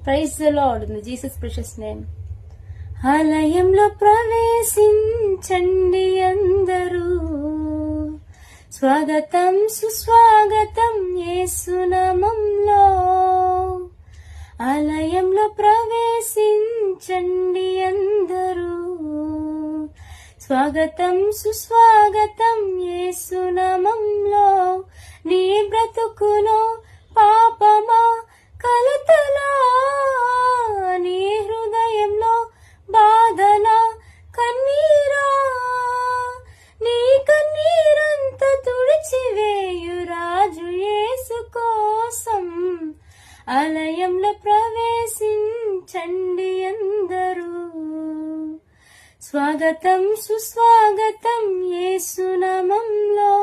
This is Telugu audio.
Praise the Lord in Jesus precious name. ఆలయంలో ప్రవేశించండి అందరూ, స్వాగతం సుస్వాగతం యేసునామంలో. ఆలయంలో ప్రవేశించండి అందరూ, స్వాగతం సుస్వాగతం యేసునామంలో. నీ బ్రతుకులో పాపమా కలతలా, నీ హృదయంలో బాధలా కన్నీరా, నీ కన్నీరంత తుడిచివేయు రాజు యేసు కోసం. ఆలయంలో ప్రవేశించండి అందరూ, స్వాగతం సుస్వాగతం యేసునామంలో.